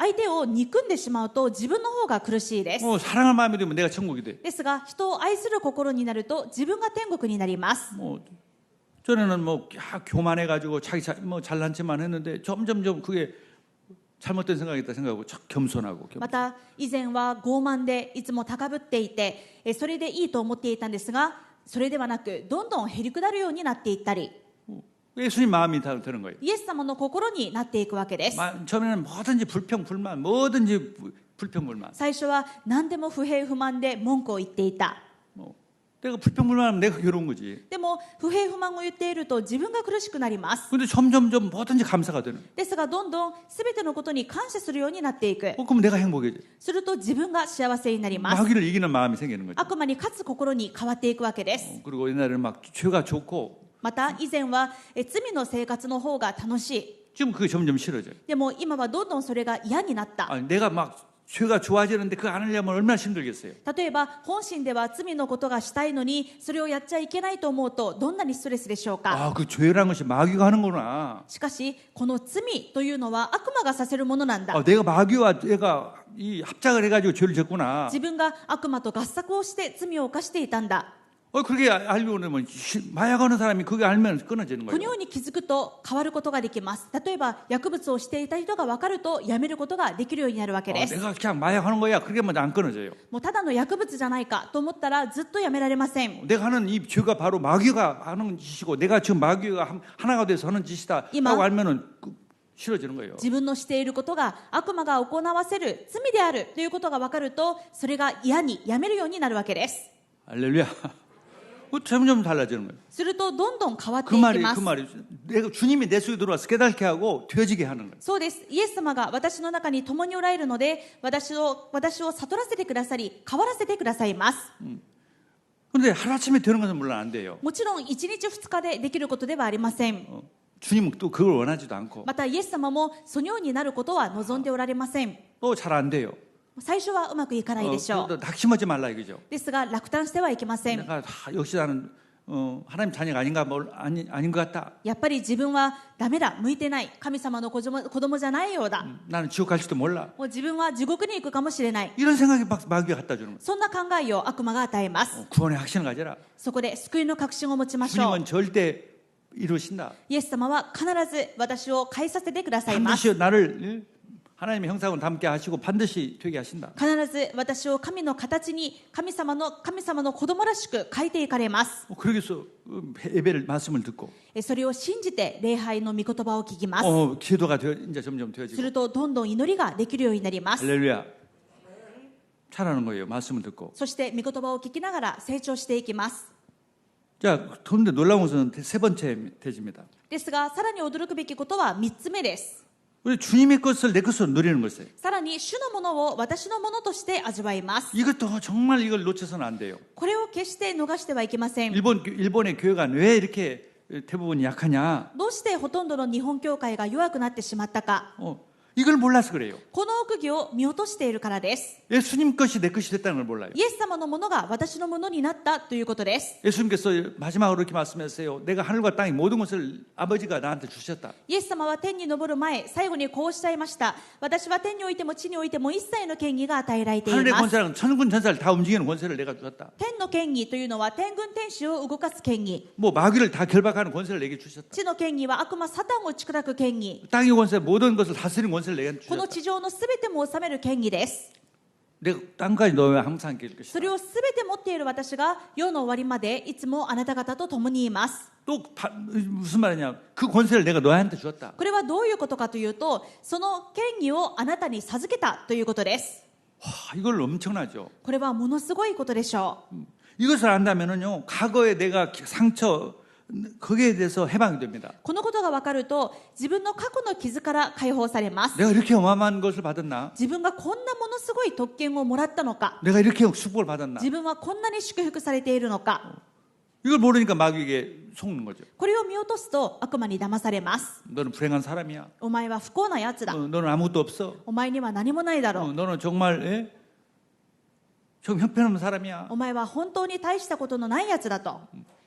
相手を憎んでしまうと自分の方が苦しいです。 사랑하는 마음이 되면 내가 천국이 돼. ですが人を愛する心になると自分が天国になります。 전에는 교만해가지고 자기 잘난 척만 했는데 점점 그게 잘못된 생각이다 생각하고 겸손하고. また以前は傲慢でいつも高ぶっていて、それでいいと思っていたんですが、それではなくどんどんへりくだるようになっていったり、 예수님 마음이 되는 거예요. イエス様の心になっていくわけです。 처음에는 뭐든지 뭐든지 불평불만. 最初は何でも不平不満で文句を言っていた。 내가 불평불만하면 내가 괴로운 거지. でも不平不満を言っていると自分が苦しくなります。 근데 점점 뭐든지 감사가 되는. ですがどんどん全てのことに感謝するようになっていく。 그럼 내가 행복해져. すると自分が幸せになります。 마귀를 이기는 마음이 생기는 거죠. 悪魔に勝つ心に変わっていくわけです。 그리고 옛날에는 막 죄가 좋고 また以前は罪の生活の方が楽しい。 지금 그게 점점 싫어져요. でも今はどんどんそれが嫌になった。 내가 막 죄가 좋아지는데 그거 안 하려면 얼마나 힘들겠어요. 例えば本心では罪のことがしたいのにそれをやっちゃいけないと思うとどんなにストレスでしょうか。 그 죄라는 것이 마귀가 하는구나. しかしこの罪というのは悪魔がさせるものなんだ。 내가 마귀와 얘가 이 합작을 해가지고 죄를 졌구나. 自分が悪魔と合作をして罪を犯していたんだ。 그렇게 알고 나면 마약하는 사람이 그게 알면 끊어지는 この 거예요. ように気づくと変わることができます。例えば薬物をしていた人が分かるとやめることができるようになるわけです。 내가 그냥 마약하는 거야. 그게 뭐 안 끊어져요. もうただの薬物じゃないかと思ったらずっとやめられません。 내가 하는 이 죄가 바로 마귀가 하는 짓이고 내가 지금 마귀가 하나가 돼서 하는 짓이다. 라고 알면은 싫어지는 거예요. 自分のしていることが悪魔が行わせる罪であるということが分かるとそれが嫌にやめるようになるわけです。 할렐루야. 점점 달라지는 거예요. するとどんどん変わって 그 いき 말이 ます。 내가 주님이 내 속에 들어와서 깨닫게 하고 되어지게 하는 거예요. そうです。イエス様が私の中に共におられるので私を悟らせてくださり変わらせてくださいます。 그런데 하루아침에 되는 것은 물론 안 돼요. もちろん1日2日でできることではありません。 주님은 또 그걸 원하지도 않고 またイエス様もそのようになることは望んでおられません。 또 잘 안 돼요. 最初はうまくいかないでしょう。 그래도 낙심하지 말라 이거죠. ですが落胆してはいけません。 내가 역시 나는 하나님 자녀가 아닌가 아닌 것 같다. やっぱり自分はダメだ、向いてない、神様の子供じゃないようだ、 나는 지옥 갈지도 몰라. もう自分は地獄に行くかもしれない、 이런 생각이 마귀가 갖다 주는 거예요. そんな考えを悪魔が与えます。 구원의 확신을 가져라. そこで救いの確信を持ちましょう。 주님은 절대 이루신다. イエス様は必ず私を変えさせてくださいます。 반드시 나를 하나님의 형상을 담게 하시고 반드시 되게 하신다. 必ず私を神の形に神様の子供らしく変えていかれます。 그러기 위해서 예배를 말씀을 듣고 それを信じて礼拝の御言葉を聞きます。 기도가 이제 점점 す 되어지고 るとどんどん祈りができるようになります。 할렐루야. 잘하는 거예요. 말씀을 듣고. そして御言葉を聞きながら成長していきます。 자, 그런데 놀라운 것은 세 번째 대지입니다. ですがさらに驚くべきことは3つ目です。 우리 주님의 것을 내 것으로 누리는 것이에요. さらに主のものを私のものとして味わいます。 이것도 정말 이걸 놓쳐서는 안 돼요. これを決して逃してはいけません。 일본의 교회가 왜 이렇게 대부분 약하냐? どうしてほとんどの日本教会が弱くなってしまったか。 이걸 몰라서 그래요. この奥義を見落としているからです。 예수님 것이 내 것이 됐다는 걸 몰라요. イエス様のものが私のものになったということです。 예수님께서 마지막으로 이렇게 말씀하세요. 내가 하늘과 땅의 모든 것을 아버지가 나한테 주셨다. イエス様は天に昇る前、最後にこうおっしゃいました。私は天においても地においても一切の権威が与えられてい 하늘의 ます。 권세는 천군 천사를 다 움직이는 권세를 내가 주셨다. 天の権威というのは天軍天使を動かす権威。 뭐 마귀를 다 결박하는 권세를 내게 주셨다. 地の権威は悪魔サタンを打ち砕く権威。 땅의 권세 모든 것을 다스리는 권세를 내게 この 주셨다. 地上のすべても治める権威です。 내가 땅까지 너와 항상 함께 일 것이다. それをすべて持っている私が世の終わりまでいつもあなた方と共にいます。 또 무슨 말이냐? 그 권세를 내가 너한테 주었다. これはどういうことかというと、その権威をあなたに授けたということです。 이걸 엄청나죠. これはものすごいことでしょう。 이것을 안다면은요, 과거에 내가 상처 거기에 대해서 해방이 됩니다. このことが分かると、自分の過去の傷から解放されます。 내가 이렇게 어마어마한 것을 받았나? 自分がこんなものすごい特権をもらったのか、 내가 이렇게 축복을 받았나? 自分はこんなに祝福されているのか、 이걸 모르니까 마귀에게 속는 거죠. これを見落とすと悪魔に騙されます。 너는 불행한 사람이야. お前は不幸なやつだ。 너는 아무것도 없어. お前には何もないだろう。 너는 정말 좀 형편없는 사람이야. お前は本当に大したことのないやつだと。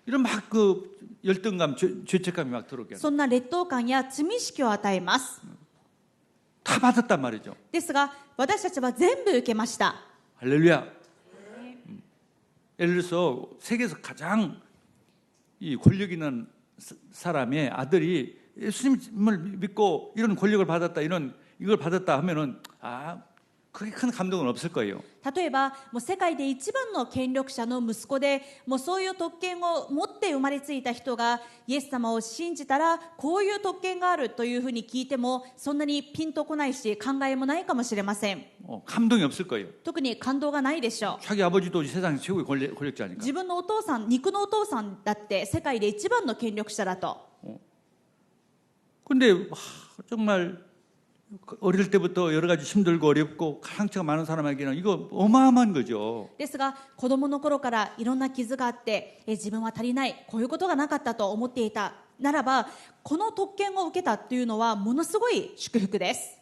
이런 막 그 열등감, 죄책감이 막 들어오게. そんな劣等感や罪意識を与えます。 다 받았단 말이죠. ですが私たちは全部受けました。 할렐루야. 예를 들어서 세계에서 가장 이 권력 있는 사람의 아들이 예수님을 믿고 이런 권력을 받았다, 이걸 받았다 하면은 그게 큰 감동은 없을 거예요. 例えばもう世界で一番の権力者の息子で、もうそういう特権を持って生まれついた人がイエス様を信じたらこういう特権があるというふうに聞いてもそんなにピンとこないし考えもないかもしれません。 감동이 없을 거예요. 特に感動がないでしょう。 자기 아버지도 이 세상 최고의 권력자니까. 自分のお父さん、肉のお父さんだって世界で一番の権力者だと。 근데 정말 어릴 때부터 여러 가지 힘들고 어렵고 상처가 많은 사람에게는 이거 어마어마한 거죠. ですが子供の頃からいろんな傷があって自分は足りない、こういうことがなかったと思っていたならば、この特権を受けたというのはものすごい祝福です。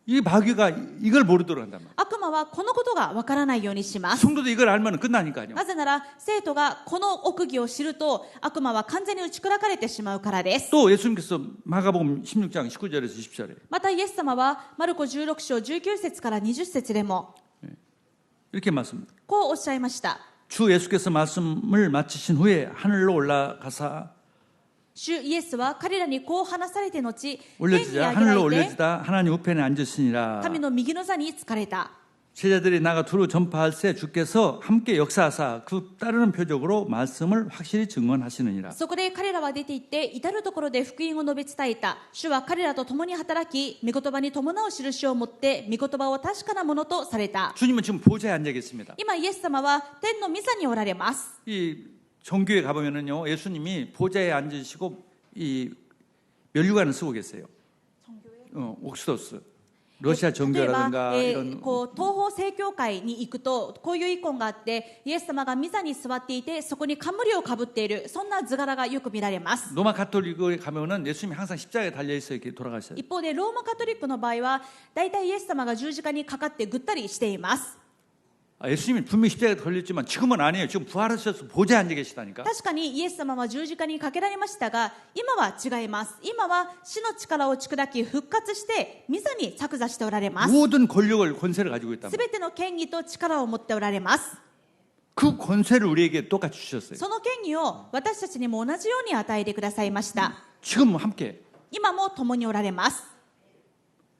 이 마귀가 이걸 모르도록 한단 말이에요. 悪魔はこのことがわからないようにします。 성도도 이걸 알면 끝나니까요. なぜなら生徒がこの奥義を知ると悪魔は完全に打ち砕かれてしまうからです。 또 예수님께서 마가복음 16장 19절에서 20절에 またイエス様はマルコ16章19節から20節でも 이렇게 말씀합니다. こうおっしゃいました。 주 예수께서 말씀을 마치신 후에 하늘로 올라가사 主イエスは彼らにこう話されて後、天に 올려지자 上げ 하늘로 られて 올려지다 하나님 우편에 앉으시니라. 神の右の座に疲れた。 제자들이 나가 두루 전파할 새 주께서 함께 역사하사 그 따르는 표적으로 말씀을 확실히 증언하시느니라. そこで彼らは出て行って至るところで福音を述べ伝えた。主は彼らと共に働き、御言葉に伴う印を持って御言葉を確かなものとされた。 주님은 지금 보좌에 앉아 계십니다. 今イエス様は天の御座におられます。 이 종교에 가보면은요, 예수님이 보좌에 앉으시고 이 면류관을 쓰고 계세요. 옥수도스. 러시아 例えば 정교라든가 이런 こう東方正教会に行くとこういうイコンがあってイエス様が御座に座っていてそこに冠をかぶっているそんな図柄がよく見られます 로마 가톨릭에 가면은 예수님이 항상 십자가에 달려 있어 이렇게 돌아가셔요. 一方でローマカトリックの場合は大体イエス様が十字架にかかってぐったりしています 예수님이 분명히 십자가에 걸렸지만 지금은 아니에요. 지금 부활하셔서 보좌에 앉아 계시다니까. 確かにイエス様は十字架にかけられましたが今は違います今は死の力を砕き復活して御座に着座しておられます 모든 권력을 권세를 가지고 있다. すべての権威と力を持っておられます 그 권세를 우리에게 똑같이 주셨어요. その権威を私たちにも同じように与えてくださいました 지금 함께. 今も共におられます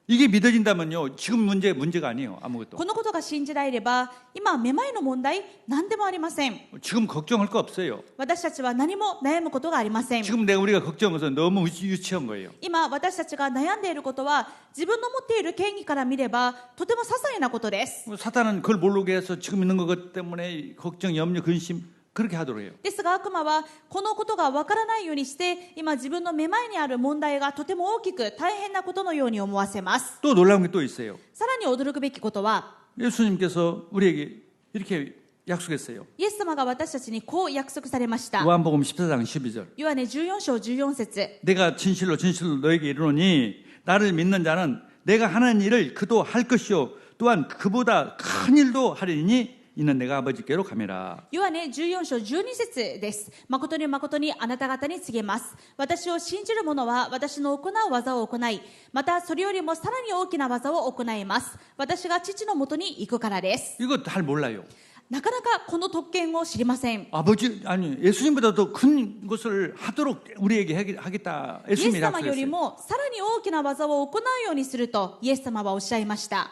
이게 믿어진다면요. 지금 문제가 아니에요. 아무것도. このことが信じられれば今めまいの問題何でもありません 지금 걱정할 거 없어요. 私たちは何も悩むことがありません 지금 우리가 걱정한 것은 너무 유치한 거예요. 今私たちが悩んでいることは自分の持っている権威から見ればとても些細なことです 사탄은 그걸 모르게 해서 지금 있는 것 때문에 걱정, 염려, 근심 그렇게 하도록 해요. ですが悪魔はこのことがわからないようにして今自分の目前にある問題がとても大きく大変なことのように思わせます 또 놀라운 게 또 있어요. さらに驚くべきことは 예수님께서 우리에게 이렇게 약속했어요. イエス様が私たちにこう約束されました 요한복음 14장 12절. ヨハネ14章14節 내가 진실로 너에게 이르노니 나를 믿는 자는 내가 하는 일을 그도 할 것이요 또한 그보다 큰 일도 하리니 이는 내가 아버지께로 가매라. ヨハネ14章12節です。誠に誠にあなた方に告げます。私を信じる者は私の行う技を行い、またそれよりもさらに大きな技を行います。私が父のもとに行くからです。 이거 잘 몰라요. なかなかこの特権を知りません。 예수님보다 더 큰 것을 하도록 우리에게 하겠다. イエス 예수님이 様より 약속했어요. もさらに大きな技を行うようにするとイエス様はおっしゃいました。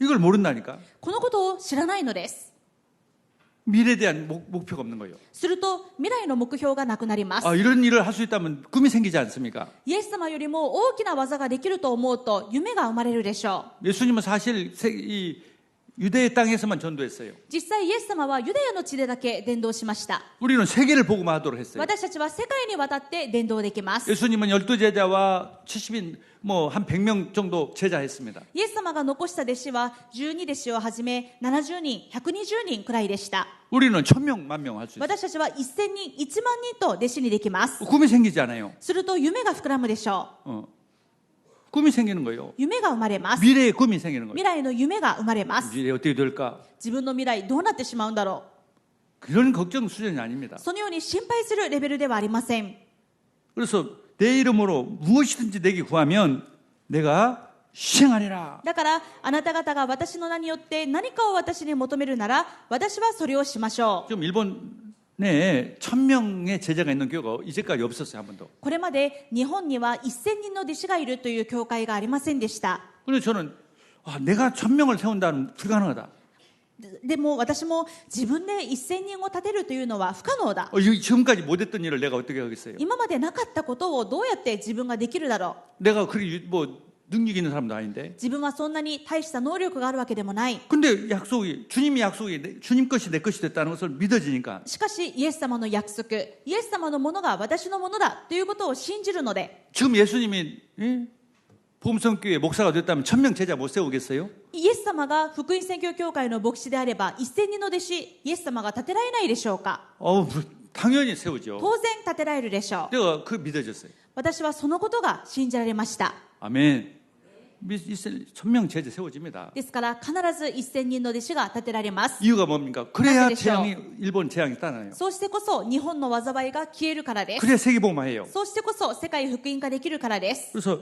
이걸 모른다니까. このことを知らないのです。 미래에 대한 목표가 없는 거예요. すると未来の目標がなくなります。 이런 일을 할 수 있다면 꿈이 생기지 않습니까? イエス様よりも大きな技ができると思うと夢が生まれるでしょう。 예수님은 사실 이 유대의 땅에서만 전도했어요. 実際イエス様はユダヤの地でだけ伝道しました。 우리는 세계를 복음화하도록 했어요. 私たちは世界にわたって伝道できます。 예수님은 12제자와 70인 한 100명 정도 제자했습니다. イエス様が残した弟子は12弟子をはじめ70人、120人くらいでした。 우리는 1000명, 10,000명 할 수 있어요. 私たちは1000人、1万人と弟子にできます。 꿈이 생기지 않아요. すると夢が膨らむでしょう。 꿈이 생기는 거예요. 夢が生まれます。 미래의 꿈이 생기는 거예요. 未来の夢が生まれます。 미래 어떻게 될까? 自分の未来どうなってしまうんだろ 그런 걱정 수준이 아닙니다. う。そのように心配するレベルではありません。 그래서 내 이름으로 무엇이든지 내게 구하면 내가 시행하리라. だからあなた方が私の名によって何かを私に求めるなら私はそれをしましょう。 지금 일본에 1000명의 제자가 있는 교회가 이제까지 없었어요. 한 번도. これまで日本には1000人の弟子がいるという教会がありませんでした。 그래서 저는 내가 1000명을 세운다는 불가능하다. でも私も自分で1000人を立てるというのは不可能だ。 지금까지 못했던 일을 내가 어떻게 하겠어요? 今までなかったことをどうやって自分ができるだろ 내가 그렇게 능력 있는 사람도 아닌데. う。自分はそんなに大した能力があるわけでもない。 근데 주님이 약속이 주님 것이 내 것이 됐다는 것을 믿어지니까 しかしイエス様の約束、イエス様のものが私のものだということを信じるので、 지금 예수님이 복음성교회 목사가 됐다면 1000명 제자 못 세우겠어요? イエス様が福音宣教協会の牧師であれば1000人の弟子、イエス様が立てられないでしょうか。 당연히 세우죠. 当然立てられるでしょう。 내가 그 믿어졌어요. 私はそのことが信じられました。 아멘. 1000명 제자 세워집니다. ですから必ず1000人の弟子が立てられます。 이유가 뭡니까? 그래야 なぜでしょう? 일본 재앙이 떠나요. そうしてこそ日本の災いが消えるからです。 그래야 세계복음화해요. そうしてこそ世界福音化できるからです。 그래서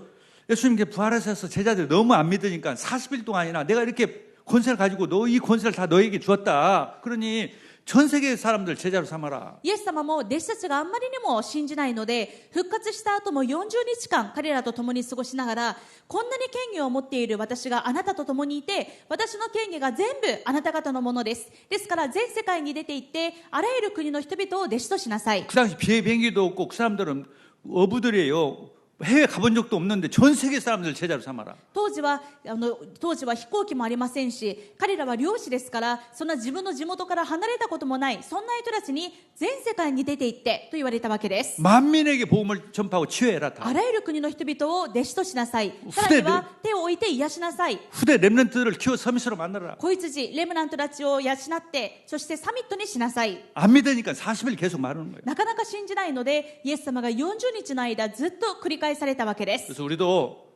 예수님께 부활하셔서 제자들 너무 안 믿으니까 40일 동안이나 내가 이렇게 권세를 가지고 이 권세를 다 너에게 주었다. 그러니 전 세계 사람들 제자로 삼아라. イエス様も弟子たちがあんまりにも信じないので復活した後も40日間彼らと共に過ごしながらこんなに権威を持っている私があなたと共にいて私の権威が全部あなた方のものです。ですから全世界に出て行ってあらゆる国の人々を弟子としなさい。 그 당시 비행기도 없고 그 사람들은 어부들이에요. 해외 가본 적도 없는데 전 세계 사람들 제자로 삼아라. 当時は飛行機もありませんし、彼らは漁師ですから、そんな自分の地元から離れたこともない、そんな人たちに全世界に出て行ってと言われたわけです。 만민에게 복음을 전파하고 치유해라. 다. あらゆる国の人々を弟子としなさい。さらには手を置いて癒しなさい。 후대 렘넌트들을 키워 서밋으로 만들어라. 子羊レムナントたちを養って、そしてサミットにしなさい。 안 믿으니까 40일 계속 말하는 거예요. なかなか信じないので、イエス様が40日の間ずっと繰り返されたわけです。 그래서 우리도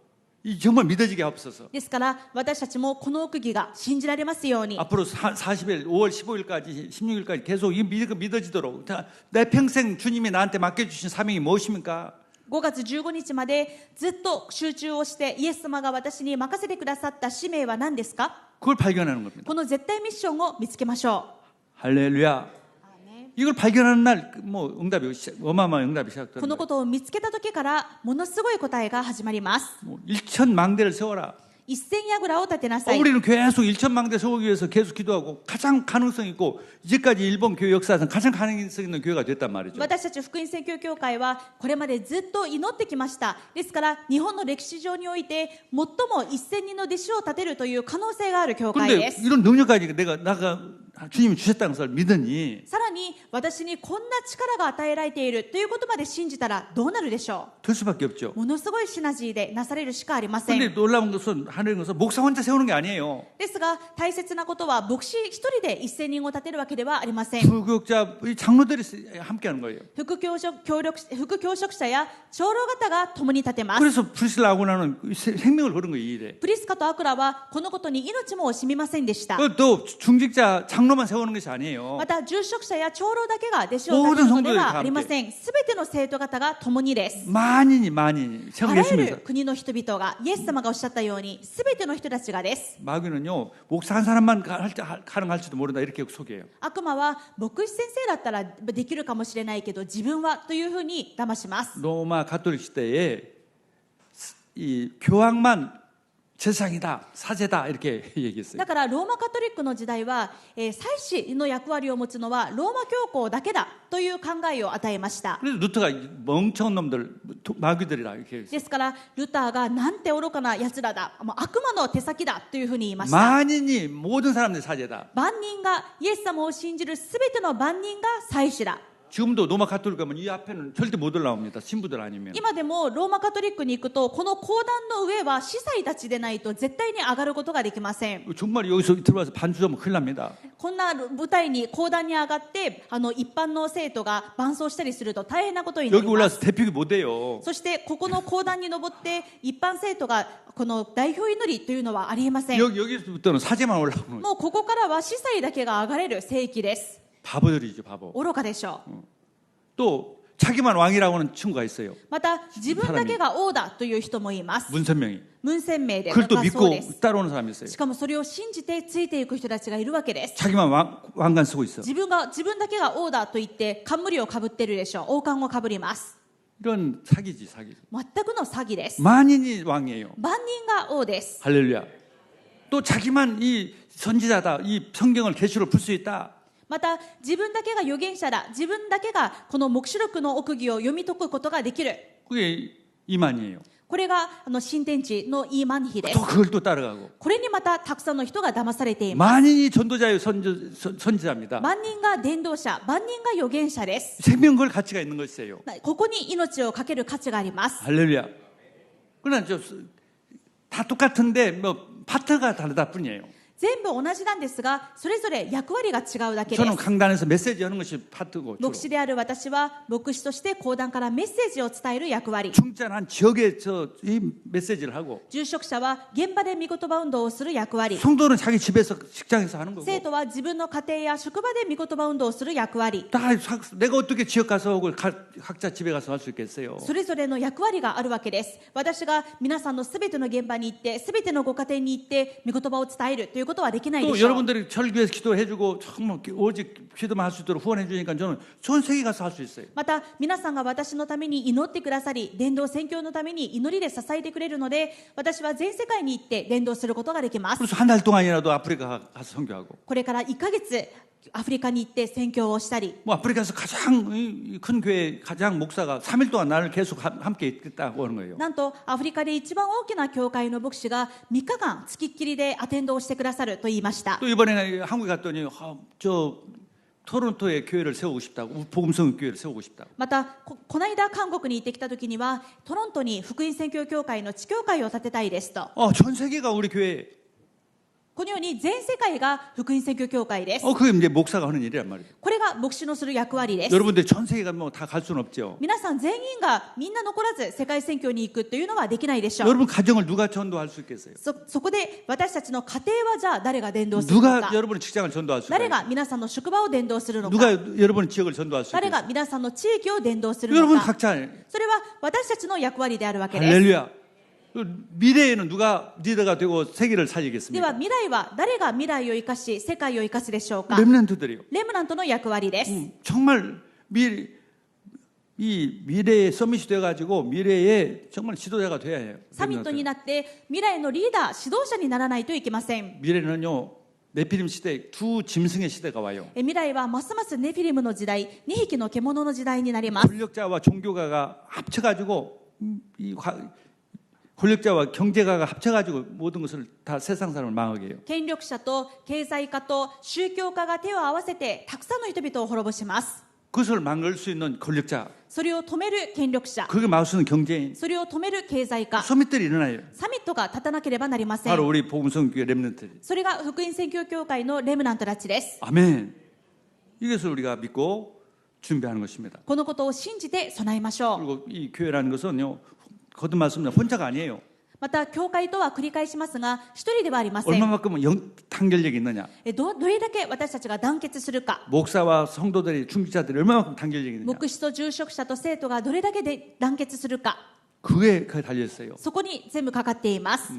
정말 믿어지게 하옵소서. ですから私たちもこの奥義が信じられますように。 앞으로 40일, 5월 15일까지, 16일까지 계속 이 믿어지도록 내 평생 주님이 나한테 맡겨주신 사명이 무엇입니까? 5月15日までずっと集中をして、イエス様が私に任せてくださった使命は何ですか？ 그걸 발견하는 겁니다. この絶対ミッションを見つけましょ 할렐루야. う。 이걸 발견하는 날 뭐 응답이 어마어마한 응답이 この 시작됩니다. ことを見つけた時からものすごい答えが始まります。 뭐 1천 망대를 세워라. 一千櫓を立てなさい。 우리는 계속 1천 망대 세우기 위해서 계속 기도하고 가장 가능성 있고 이제까지 일본 교회 역사에서 가장 가능성 있는 교회가 됐단 말이죠. 私たち福音宣教協会はこれまでずっと祈ってきました。ですから日本の歴史上において最も1000人の弟子を立てるという可能性がある教会で 그런데 す。 이런 능력까지 내가 주님이 주셨다는 것을 믿으니 さらに私にこんな力が与えられているということまで信じたらどうなるでしょ 될 수밖에 없죠. う。ものすごいシナジーでなされるしかありませ 근데 ん。 놀라운 것은 하늘인 것은 목사 혼자 세우는 게 아니에요. ですが大切なことは牧師一人で1000人を立てるわけではありません。 부교육자 장로들이 함께하는 거예요. 副教職者や長老方が共に立てます。 그래서 브리스라 아구나는 생명을 걸은 거예요. 이 일에. プリスカとアクラはこのことに命も惜しみませんでした。 또 중직자 장로만 세우는 것이 아니에요. また住職者や長老だけが弟子を立てるのではありません。すべての生徒方が共にです。 만인이 あらゆ 세우겠습니다. る国の人々がイエス様がおっしゃったようにすべての人たちがです。 마귀는요 목사 한 사람만 가능할지도 모른다 이렇게 속여요. 悪魔は牧師先生だったらできるかもしれないけど自分はというふうに騙します。 로마 가톨릭 시대에 이 교황만 제사장이다, 사제다 이렇게 얘기했어요. だからローマカトリックの時代は、祭司の役割を持つのはローマ教皇だけだという考えを与えました。 그래서 루터가 멍청한 놈들, 마귀들이라 이렇게 했어요. ですからルターがなんて愚かな奴らだ、もう悪魔の手先だというふうに言いました。 만인이 모든 사람들이 사제다. 万人がイエス様を信じるすべての万人が祭司だ。 지금도 로마 가톨릭 가면 이 앞에는 절대 못 올라옵니다. 신부들 아니면. 今でもローマカトリックに行くとこの講談の上は司祭たちでないと絶対に上がることができません。 정말 여기서 들어와서 반주하면 큰일 납니다. こんな舞台に講談に上がって一般の生徒が伴奏したりすると大変なことにな 여기 ります。 올라와서 대표기 못 해요. そしてここの講談に登って一般生徒がこの代表祈りというのはありえません。 여기서부터는 사제만 올라오는 거예요. もうここからは司祭だけが上がれる聖域です。 바보들이죠, 바보. 愚かでしょう。 또 자기만 왕이라고 하는 친구가 있어요. また自分だけが王だという人もいます。 문선명이. 文鮮明で 그걸 또 そう 믿고 です。 따라오는 사람이 있어요. しかもそれを信じてついていく人たちがいるわけです。 자기만 왕관 쓰고 있어. 自分だけが王だと言って冠をかぶってるでしょう。王冠をかぶります。 이런 사기지, 사기. 全くの詐欺です。 만인이 왕이에요. 万人が王です。 할렐루야. 또 자기만 이 선지자다, 이 성경을 계시로 풀 수 있다. また自分だけが預言者だ、自分だけがこの黙示録の奥義を読み解くことができる。 그게 이만이에요. これが新天地のイーマンヒです。 또 그걸 또 따라가고. これにまたたくさんの人が騙されています。 만인이 전도자예요, 선지자입니다. 万人が伝道者、万人が預言者です。 생명 걸 가치가 있는 것이에요. ここに命をかける価値があります。 할렐루야. 그러나 다 똑같은데 뭐 파트가 다르다 뿐이에요. 全部同じなんですが、それぞれ役割が違うだけです。 저는 강단에서 메시지 하는 것이 파트고 牧師である私は牧師として講談からメッセージを伝える役割、 중자는 지역에 이 메시지를 하고 住職者は現場で御言葉運動をする役割、 성도는 자기 집에서 직장에서 하는 거고 生徒は自分の家庭や職場で御言葉運動をする役割、 다 내가 어떻게 지역 가서 그걸 각자 집에 가서 할 수 있겠어요. それぞれの役割があるわけです。私が皆さんのすべての現場に行って、すべてのご家庭に行って御言葉を伝えるということはできないで 또 しょう。 여러분들이 설교에서 기도해주고 정말 오직 기도만 할 수 있도록 후원해주니까 저는 전 세계 가서 할 수 있어요. また皆さんが私のために祈ってくださり、伝道宣教のために祈りで支えてくれるので、私は全世界に行って伝道することができます。 그래서 한 달 동안이라도 아프리카 가서 선교하고 これから1ヶ月アフリカに行って宣教をしたり、 뭐 아프리카에서 가장 큰 교회 가장 목사가 3일 동안 나를 계속 함께 있겠다고 하는 거예요. なんとアフリカで一番大きな教会の牧師が3日間つきっきりでアテンドをしてくださると言いました。 또 이번에 한국에 갔더니 저 토론토에 교회를 세우고 싶다고 복음성 교회를 세우고 싶다고. また この間韓国に行ってきた時にはトロントに福音宣教協会の地教会を建てたいですと。 전 세계가 우리 교회. このように全世界が福音宣教協会です。 그게 이제 목사가 하는 일이란 말이에요. これが牧師のする役割です。 여러분들 전 세계가 뭐 다 갈 수는 없죠. 皆さん全員がみんな残らず世界宣教に行くというのはできないでしょう。 여러분 가정을 누가 전도할 수 있겠어요? そこで私たちの家庭はじゃあ誰が伝道するの 누가 か、 여러분의 직장을 전도할 수 誰 있을까요? が皆さんの職場を伝道するのか、 누가 여러분의 지역을 전도할 수 誰 있겠어요? が皆さんの地域を伝道するの 여러분 か、 각자 それは私たちの役割であるわけです。 할렐루야. 미래에는 누가 리더가 되고 세계를 では 살리겠습니까? 未来は誰が未来を生かし世界を生かすでしょうか。 렘넌트들이요. レムナントの役割です。 정말 이 미래의 서밋이 돼가지고 미래의 정말 지도자가 돼야 해요. サミットになって未来のリーダー指導者にならないといけません。 미래는요 네피림 시대 두 짐승의 시대가 와요. 未来はますますネフィリムの時代、2匹の獣の時代になります。 권력자와 종교가가 합쳐가지고 권력자와 경제가가 합쳐가지고 모든 것을 다 세상 사람을 망하게 해요. 権力者と経済家と宗教家が手を合わせてたくさんの人々を滅ぼします。 그것을 막을 수 있는 권력자, それを止める権力者、 그게 막을 수 있는 경제인, それを止める経済家、 서밋들이 일어나요. サミットが立たなければなりませ 바로 ん。 우리 복음성교회 렘넌트들. それが福音宣教協会のレムナントたちです。 아멘. 이것을 우리가 믿고 준비하는 것입니다. このことを信じて備えましょう。 그리고 이 교회라는 것은요, 거듭 말씀입니다. 혼자가 아니에요. また教会とは繰り返しますが一人ではありません。 얼마만큼 단결력이 있느냐. どれだけ私たちが団結するか、 목사와 성도들이 중직자들이 얼마만큼 단결력이 있느냐. 牧師と住職者と生徒がどれだけで団結するか、 그게 달려 있어요. そこに全部かかっています。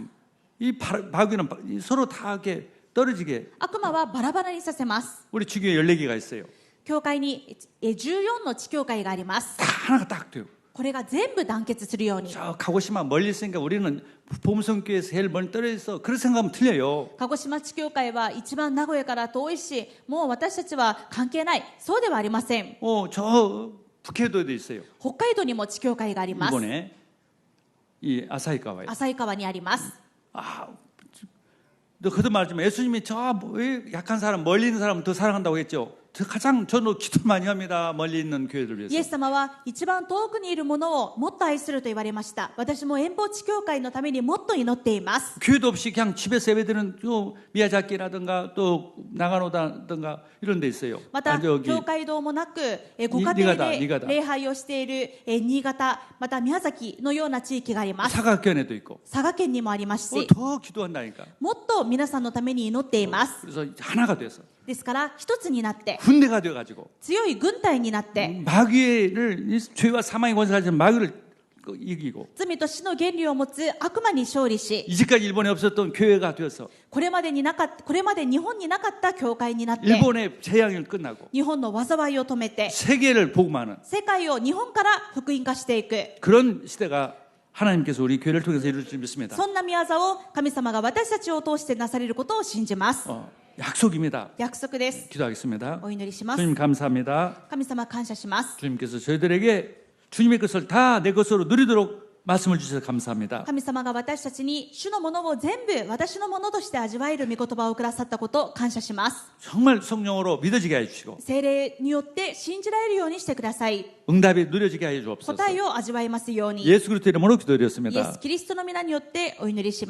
이 마귀는 서로 다 이렇게 떨어지게. 悪魔はバラバラにさせます。 우리 주교에 14개가 있어요. 教会に14の地教会があります。 다 하나가 딱 돼요. これが全部団結するように。 저 가고시마 멀리 있으니까 우리는 복음성교회에서 제일 멀리 떨어져 있어. 그렇게 생각하면 틀려요. 鹿児島地教会は一番名古屋から遠いし、もう私たちは関係ない。そうではありません。 저 북해도에도 있어요. 北海道にも地教会があります。 이번에 이 아사히카와에. 旭川にあります。 너 그도 말하지만 예수님이 약한 사람, 멀리 있는 사람 더 사랑한다고 했죠. 가장 저는 기도 많이 합니다. 멀리 있는 교회들 イエ 위해서. ス様は一番遠くにいるものをもっと愛すると言われました。私も遠方地教会のためにもっと祈っています。 교회도 없이 그냥 집에서 예배드리는 또 미야자키라든가 또 나가노다든가 이런 데 있어요. また 저기 教会堂もなくご家庭で礼拝をしている新潟、また宮崎のような地域があります。 사각견에도 있고. 佐賀県にもありますし、 더 기도한다니까. もっと皆さんのために祈っています。 그래서 하나가 돼서 ですから一つになって 군대가 돼가지고 強い軍隊になって 마귀를 죄와 사망의 권세를 가진 마귀를 이기고 罪と死の原理を持つ悪魔に勝利し、 이제까지 일본에 없었던 교회가 되어서 これまで日本になかった教会になって 일본의 재앙이 끝나고 日本の災いを止めて 세계를 복음하는 世界を日本から福音化していく、 그런 시대가 하나님께서 우리 교회를 통해서 이룰 줄 믿습니다. そんな宮沢を神様が私たちを通してなされることを信じます。 약속입니다. 約束です。 기도하겠습니다. お祈りします。 주님 감사합니다. 神様感謝します。 주님께서 저희들에게 주님의 것을 다 내 것으로 누리도록 말씀을 주셔서 감사합니다. 神様が私たちに主のものを全部私のものとして味わえる御言葉をくださったことを感謝します。 정말 성령으로 믿어지게 해주시고 聖霊によって信じられるようにしてください。 응답이 누려지게 해 주옵소서. 答えを味わえますように。 예수 그리스도 이름으로 イエ 기도드렸습니다. ス・キリストの皆によってお祈りします。